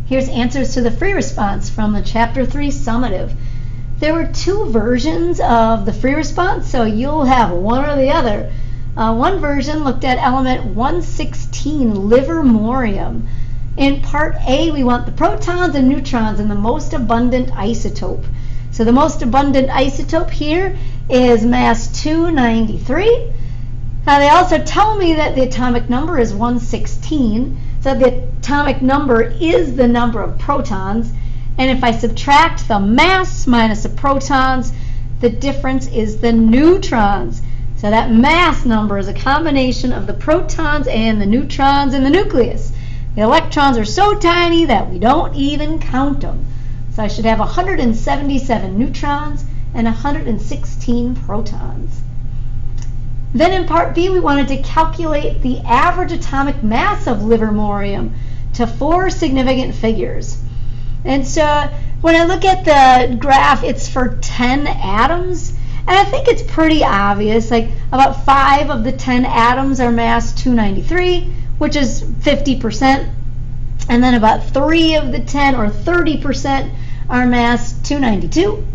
Here's answers to the free response from the Chapter 3 Summative. There were two versions of the free response, so you'll have one or the other. One version looked at element 116, livermorium. In part A, we want the protons and neutrons in the most abundant isotope. So the most abundant isotope here is mass 293. Now they also tell me that the atomic number is 116. So the atomic number is the number of protons. And if I subtract the mass minus the protons, the difference is the neutrons. So that mass number is a combination of the protons and the neutrons in the nucleus. The electrons are so tiny that we don't even count them. So I should have 177 neutrons and 116 protons. Then in part B, we wanted to calculate the average atomic mass of livermorium to 4 significant figures. And so when I look at the graph, it's for 10 atoms. And I think it's pretty obvious, like about 5 of the 10 atoms are mass 293, which is 50%. And then about 3 of the 10, or 30%, are mass 292.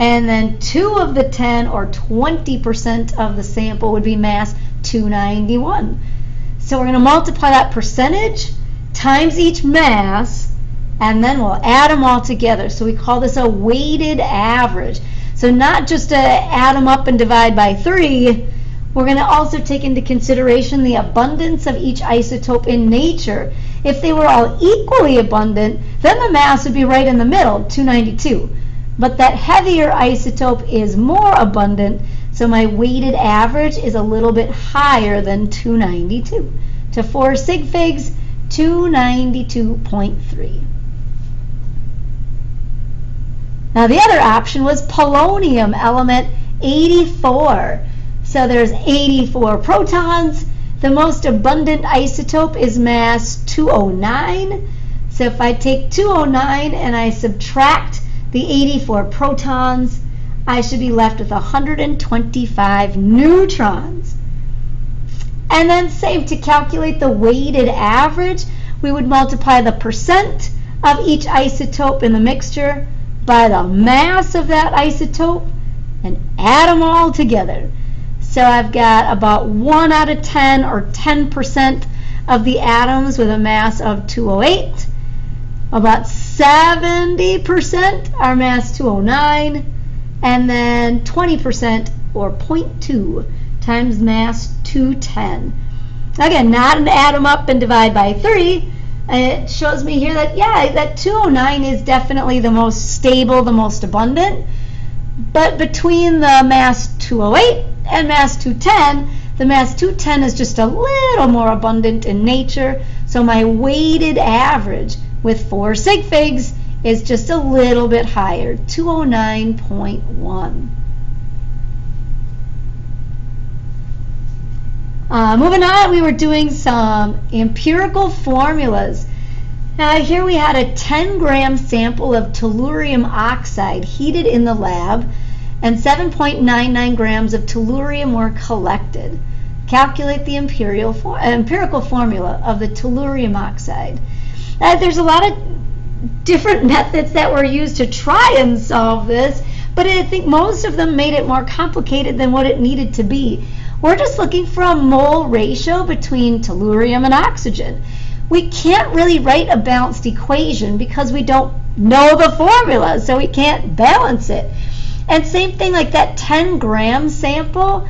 And then 2 of the 10, or 20% of the sample, would be mass 291. So we're going to multiply that percentage times each mass, and then we'll add them all together. So we call this a weighted average. So not just to add them up and divide by 3, we're going to also take into consideration the abundance of each isotope in nature. If they were all equally abundant, then the mass would be right in the middle, 292. But that heavier isotope is more abundant, so my weighted average is a little bit higher than 292. To 4 sig figs, 292.3. Now the other option was polonium, element 84. So there's 84 protons. The most abundant isotope is mass 209. So if I take 209 and I subtract the 84 protons, I should be left with 125 neutrons. And then same to calculate the weighted average, we would multiply the percent of each isotope in the mixture by the mass of that isotope and add them all together. So I've got about 1 out of 10, or 10% of the atoms with a mass of 208. About 70% are mass 209, and then 20%, or 0.2, times mass 210. Again, not an add them up and divide by 3. It shows me here that, yeah, that 209 is definitely the most stable, the most abundant. But between the mass 208 and mass 210, the mass 210 is just a little more abundant in nature. So my weighted average with 4 sig figs is just a little bit higher, 209.1. Moving on, we were doing some empirical formulas. Now here we had a 10-gram sample of tellurium oxide heated in the lab, and 7.99 grams of tellurium were collected. Calculate the empirical formula of the tellurium oxide. There's a lot of different methods that were used to try and solve this, but I think most of them made it more complicated than what it needed to be. We're just looking for a mole ratio between tellurium and oxygen. We can't really write a balanced equation because we don't know the formula, so we can't balance it. And same thing like that 10-gram sample,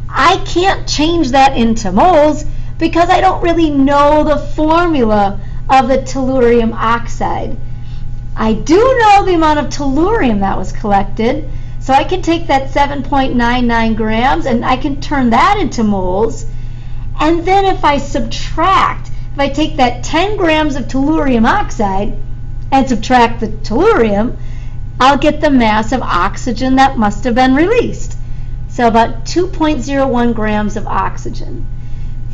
I can't change that into moles because I don't really know the formula of the tellurium oxide. I do know the amount of tellurium that was collected, so I can take that 7.99 grams and I can turn that into moles. And then if I take that 10 grams of tellurium oxide and subtract the tellurium, I'll get the mass of oxygen that must have been released. So about 2.01 grams of oxygen.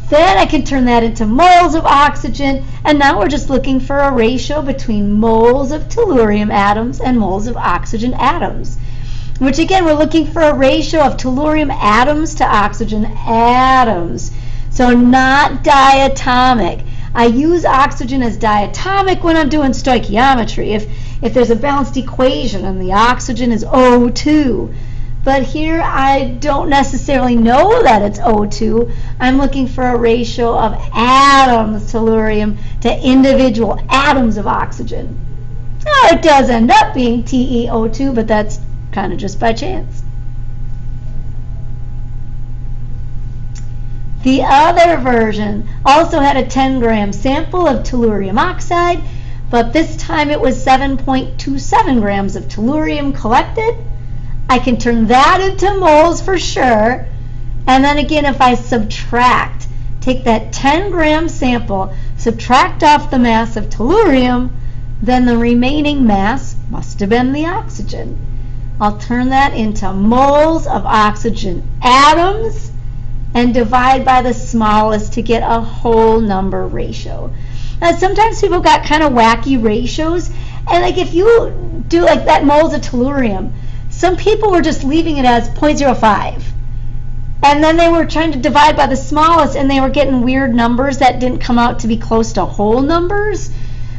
Then I can turn that into moles of oxygen, and now we're just looking for a ratio between moles of tellurium atoms and moles of oxygen atoms. Which again, we're looking for a ratio of tellurium atoms to oxygen atoms. So not diatomic. I use oxygen as diatomic when I'm doing stoichiometry. If there's a balanced equation and the oxygen is O2. But here I don't necessarily know that it's O2. I'm looking for a ratio of atoms of tellurium to individual atoms of oxygen. Now it does end up being TeO2, but that's kind of just by chance. The other version also had a 10-gram sample of tellurium oxide, but this time it was 7.27 grams of tellurium collected. I can turn that into moles for sure. And then again, if I subtract, take that 10-gram sample, subtract off the mass of tellurium, then the remaining mass must have been the oxygen. I'll turn that into moles of oxygen atoms and divide by the smallest to get a whole number ratio. Now, sometimes people got kind of wacky ratios, and like if you do like that moles of tellurium, some people were just leaving it as 0.05. And then they were trying to divide by the smallest, and they were getting weird numbers that didn't come out to be close to whole numbers.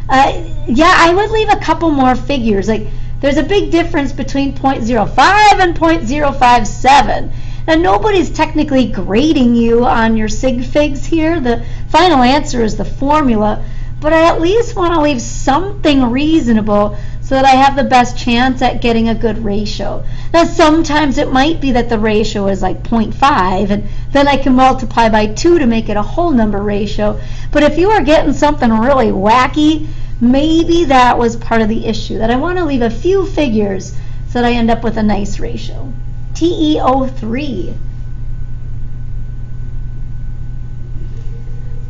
Yeah, I would leave a couple more figures. Like, there's a big difference between 0.05 and 0.057. Now, nobody's technically grading you on your sig figs here. The final answer is the formula, but I at least want to leave something reasonable so that I have the best chance at getting a good ratio. Now, sometimes it might be that the ratio is like 0.5, and then I can multiply by 2 to make it a whole number ratio. But if you are getting something really wacky, maybe that was part of the issue, that I want to leave a few figures so that I end up with a nice ratio. TeO3.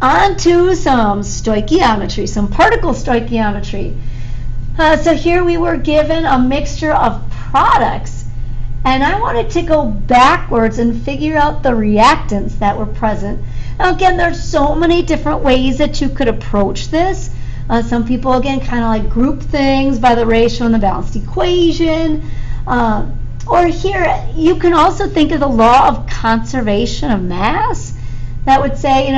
On to some stoichiometry, some particle stoichiometry. So here we were given a mixture of products, and I wanted to go backwards and figure out the reactants that were present. Now again, there's so many different ways that you could approach this. Some people, again, kind of like group things by the ratio and the balanced equation. Or here, you can also think of the law of conservation of mass. That would say,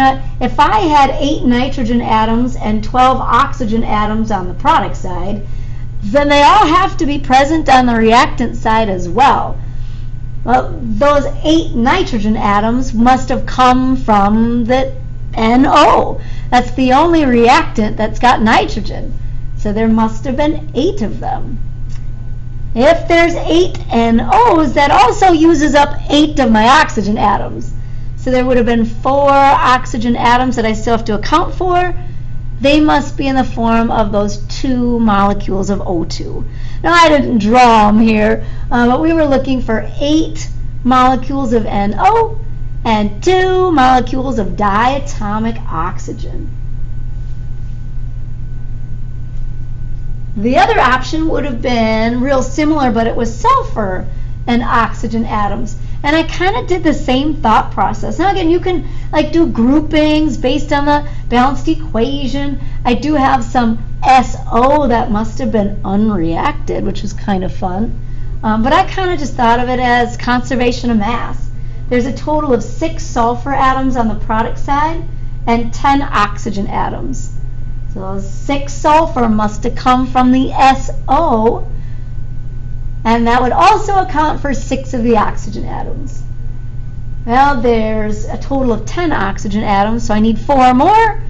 if I had 8 nitrogen atoms and 12 oxygen atoms on the product side, then they all have to be present on the reactant side as well. Well, those 8 nitrogen atoms must have come from the NO. That's the only reactant that's got nitrogen. So there must have been 8 of them. If there's 8 NOs, that also uses up 8 of my oxygen atoms. So there would have been 4 oxygen atoms that I still have to account for. They must be in the form of those 2 molecules of O2. Now, I didn't draw them here, but we were looking for 8 molecules of NO and 2 molecules of diatomic oxygen. The other option would have been real similar, but it was sulfur and oxygen atoms. And I kind of did the same thought process. Now again, you can like do groupings based on the balanced equation. I do have some SO that must have been unreacted, which is kind of fun. But I kind of just thought of it as conservation of mass. There's a total of 6 sulfur atoms on the product side and 10 oxygen atoms. So 6 sulfur must have come from the SO, and that would also account for 6 of the oxygen atoms. Well, there's a total of 10 oxygen atoms, so I need 4 more.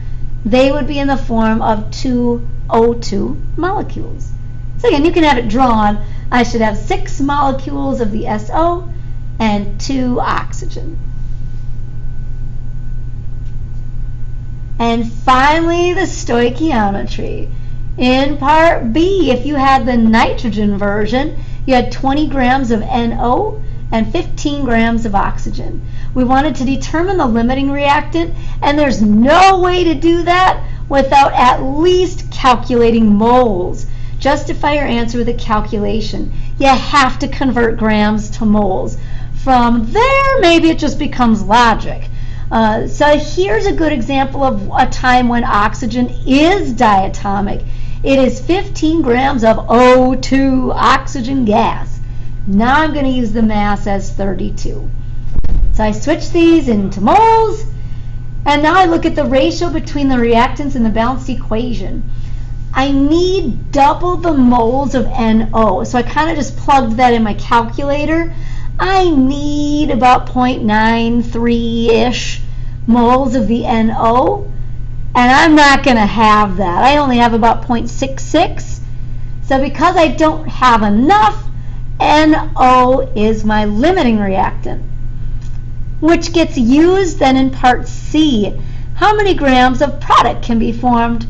They would be in the form of 2 O2 molecules. So again, you can have it drawn. I should have 6 molecules of the SO and 2 oxygen. And finally, the stoichiometry. In part B, if you had the nitrogen version, you had 20 grams of NO and 15 grams of oxygen. We wanted to determine the limiting reactant, and there's no way to do that without at least calculating moles. Justify your answer with a calculation. You have to convert grams to moles. From there, maybe it just becomes logic. So here's a good example of a time when oxygen is diatomic. It is 15 grams of O2 oxygen gas. Now I'm going to use the mass as 32. So I switch these into moles, And now I look at the ratio between the reactants in the balanced equation. I need double the moles of NO. So I kind of just plugged that in my calculator. I need about 0.93-ish moles of the NO. And I'm not going to have that. I only have about 0.66. So because I don't have enough, NO is my limiting reactant, which gets used then in part C. How many grams of product can be formed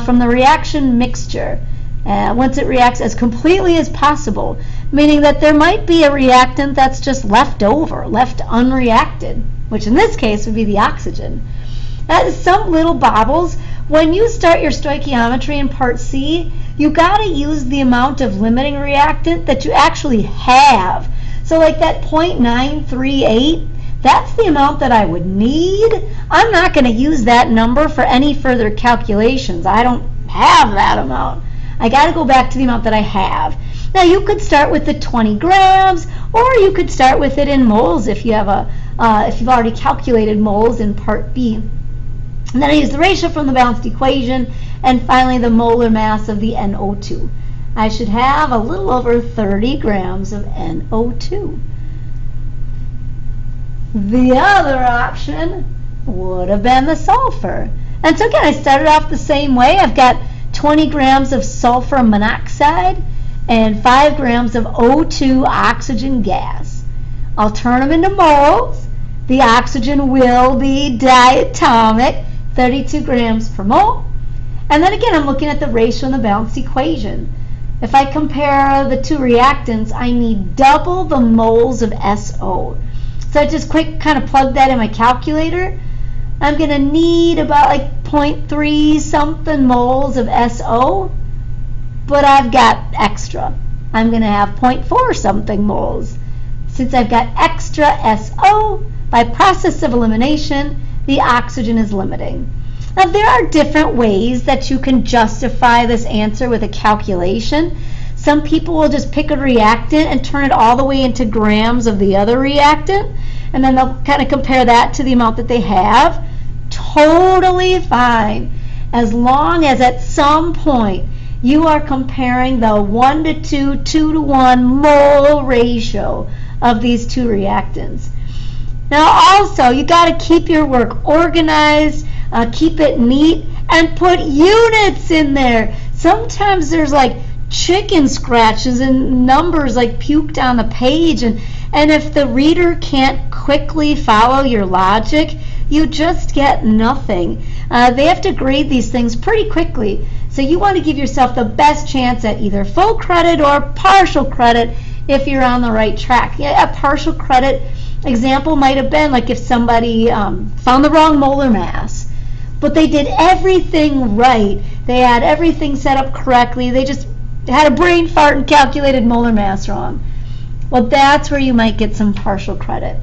from the reaction mixture once it reacts as completely as possible, meaning that there might be a reactant that's just left over, left unreacted, which in this case would be the oxygen. That is some little bobbles. When you start your stoichiometry in part C, you got to use the amount of limiting reactant that you actually have. So like that 0.938, that's the amount that I would need. I'm not going to use that number for any further calculations. I don't have that amount. I got to go back to the amount that I have. Now you could start with the 20 grams, or you could start with it in moles if you have if you've already calculated moles in part B. And then I use the ratio from the balanced equation, and finally the molar mass of the NO2. I should have a little over 30 grams of NO2. The other option would have been the sulfur. And so again, I started off the same way. I've got 20 grams of sulfur monoxide and 5 grams of O2 oxygen gas. I'll turn them into moles. The oxygen will be diatomic, 32 grams per mole. And then again, I'm looking at the ratio in the balanced equation. If I compare the two reactants, I need double the moles of SO. So I just quick kind of plug that in my calculator. I'm going to need about like 0.3 something moles of SO, but I've got extra. I'm going to have 0.4 something moles. Since I've got extra SO, by process of elimination, the oxygen is limiting. Now there are different ways that you can justify this answer with a calculation. Some people will just pick a reactant and turn it all the way into grams of the other reactant, and then they'll kind of compare that to the amount that they have. Totally fine, as long as at some point you are comparing the 1:2, 2:1 mole ratio of these two reactants. Now also, you got to keep your work organized, keep it neat, and put units in there. Sometimes there's like chicken scratches and numbers like puked on the page, and if the reader can't quickly follow your logic, you just get nothing. They have to grade these things pretty quickly, so you want to give yourself the best chance at either full credit or partial credit if you're on the right track. Yeah, a partial credit example might have been like if somebody found the wrong molar mass, but they did everything right. They had everything set up correctly. They just had a brain fart and calculated molar mass wrong. Well, that's where you might get some partial credit.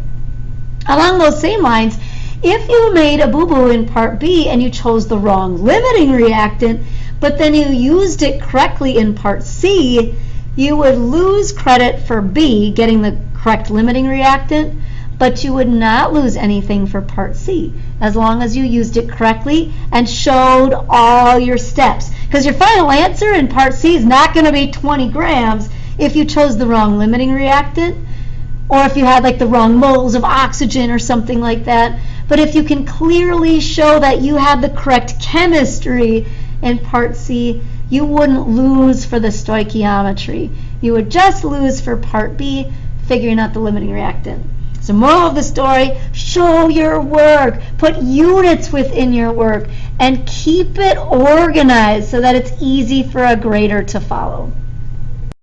Along those same lines, if you made a boo-boo in part B and you chose the wrong limiting reactant, but then you used it correctly in part C, you would lose credit for B, getting the correct limiting reactant, but you would not lose anything for part C, as long as you used it correctly and showed all your steps. Because your final answer in part C is not going to be 20 grams if you chose the wrong limiting reactant, or if you had like the wrong moles of oxygen or something like that. But if you can clearly show that you had the correct chemistry in part C, you wouldn't lose for the stoichiometry. You would just lose for part B, figuring out the limiting reactant. So moral of the story, show your work, put units within your work, and keep it organized so that it's easy for a grader to follow.